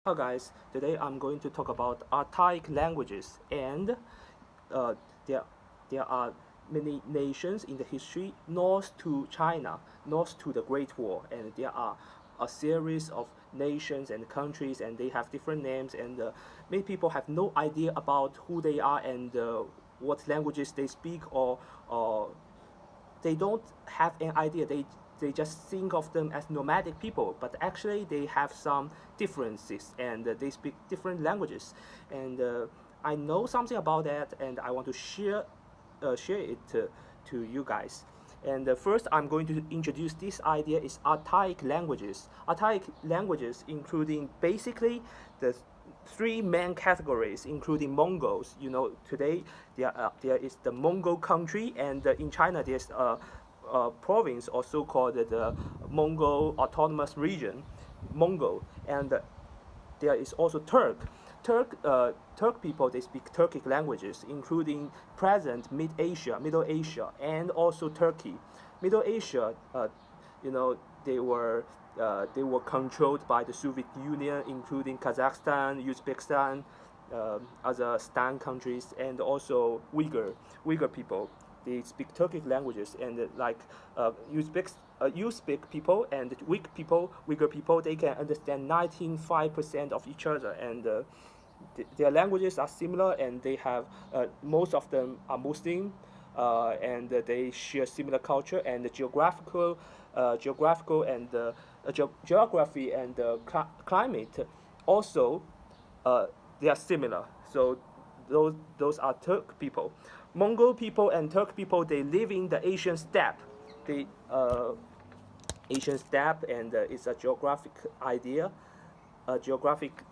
Hello guys, today I'm going to talk about Altaic languages, and uh, there, there are many nations in the history north to China, north to the Great Wall, and there are a series of nations and countries, and they have different names, and many people have no idea about who they are and what languages they speak, or they don't have an idea. They just think of them as nomadic people, but actually they have some differences, and they speak different languages. And I know something about that, and I want to share it to you guys. And first, I'm going to introduce this idea is Altaic languages. Altaic languages, including basically the three main categories, including Mongols. Today there is the Mongol country, and in China there's a province, also called the Mongol Autonomous Region, Mongol, and there is also Turk people. They speak Turkic languages, including present Middle Asia, and also Turkey. Middle Asia, you know, they were controlled by the Soviet Union, including Kazakhstan, Uzbekistan, other Stan countries, and also Uyghur people. They speak Turkic languages, and Uzbek people and Uyghur people, they can understand 95% of each other, and their languages are similar, and they have most of them are Muslim, and they share similar culture and the geographical and geography and climate also, they are similar. So those are Turk people. Mongol people and Turk people, they live in the Asian steppe. The Asian steppe, and it's a geographic idea, a geographic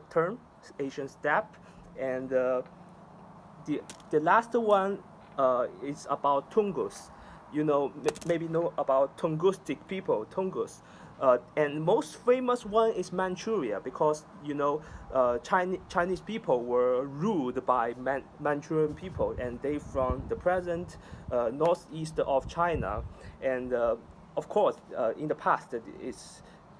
term, Asian steppe. And the last one is about Tungus. Maybe know about Tungustic people, Tungus. And most famous one is Manchuria, because Chinese people were ruled by Manchurian people, and they from the present northeast of China. And of course, in the past,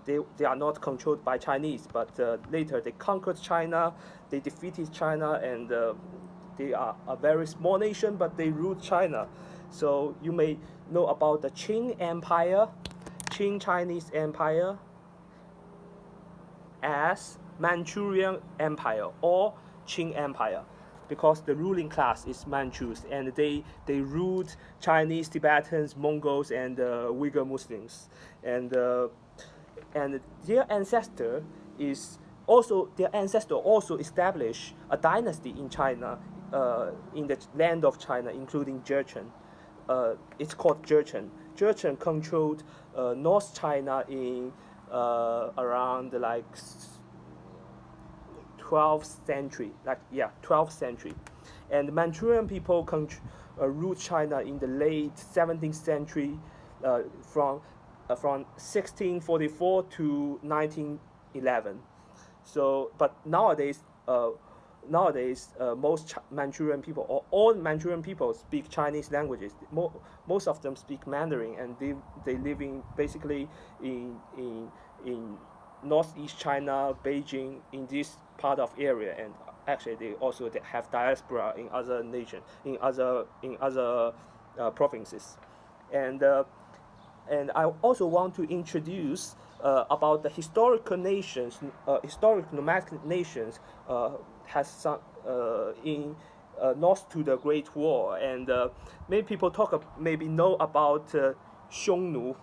they are not controlled by Chinese, but later they conquered China, they defeated China, and they are a very small nation, but they ruled China. So you may know about the Qing Empire, Qing Chinese Empire, as Manchurian Empire or Qing Empire, because the ruling class is Manchus, and they ruled Chinese, Tibetans, Mongols, and Uyghur Muslims, and their ancestor also established a dynasty in China, in the land of China, including Jurchen. It's called Jurchen. Jurchen controlled North China in around 12th century, 12th century, and Manchurian people ruled China in the late 17th century, from 1644 to 1911. So, but nowadays, most Manchurian people, or all Manchurian people, speak Chinese languages. Most of them speak Mandarin, and they live basically in northeast China, Beijing, in this part of area, and actually they have diaspora in other nations, in other provinces, and I also want to introduce about the historical nations, historic nomadic nations, has some in north to the Great Wall, and many people maybe know about XiongNu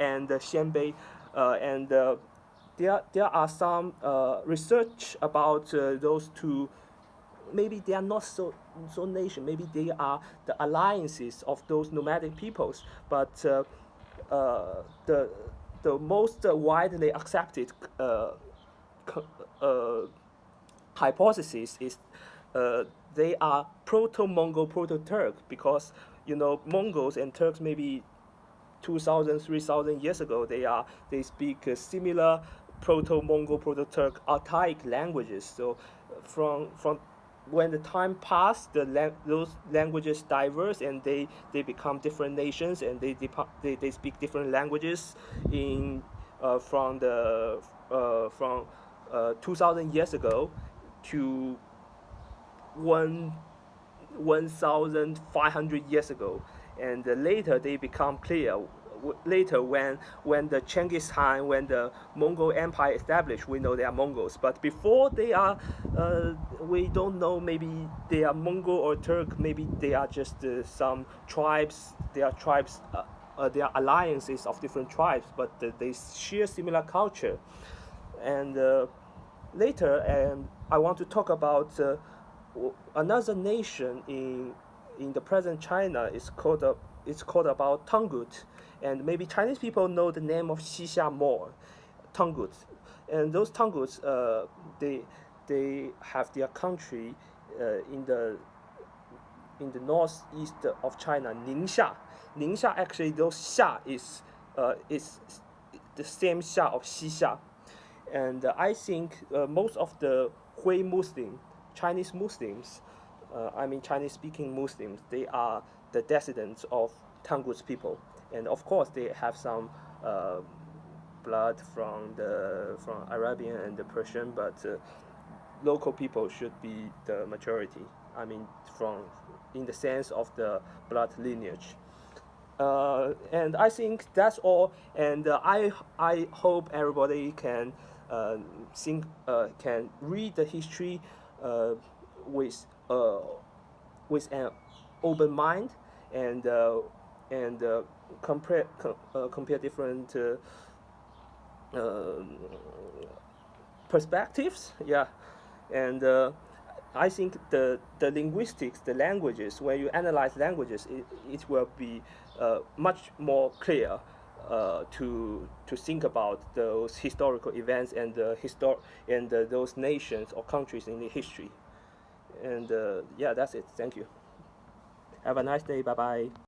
and Xianbei, and there are some research about those two. Maybe they are not so nation. Maybe they are the alliances of those nomadic peoples. But the most widely accepted hypothesis is they are proto-Mongol, proto-Turk, because Mongols and Turks maybe 2,000, 3,000 years ago, they speak similar proto-Mongol, proto-Turk Altaic languages. So from when the time passed, those languages diverse, and they become different nations, and they speak different languages from the from 2,000 years ago to 1,500 years ago, and later they become clear. Later, when the Genghis Khan, when the Mongol Empire established, we know they are Mongols. But before they are, we don't know. Maybe they are Mongol or Turk. Maybe they are just some tribes. They are tribes. They are alliances of different tribes, but they share similar culture. And later, I want to talk about another nation in the present China. It's called about Tangut, and maybe Chinese people know the name of XiXia more, Tanguts, and those Tanguts they have their country in the northeast of China, Ningxia. Ningxia, actually, those xia is the same xia of XiXia, and I think most of the Hui Muslim, Chinese Muslims, Chinese-speaking Muslims, they are the descendants of Tanguts people, and of course they have some blood from Arabian and the Persian, but local people should be the majority. In the sense of the blood lineage. And I think that's all. And I hope everybody can can read the history with an open mind, and compare different perspectives. Yeah, and I think the linguistics, the languages, when you analyze languages, it will be much more clear to think about those historical events and those nations or countries in the history. And yeah, that's it. Thank you. Have a nice day. Bye bye.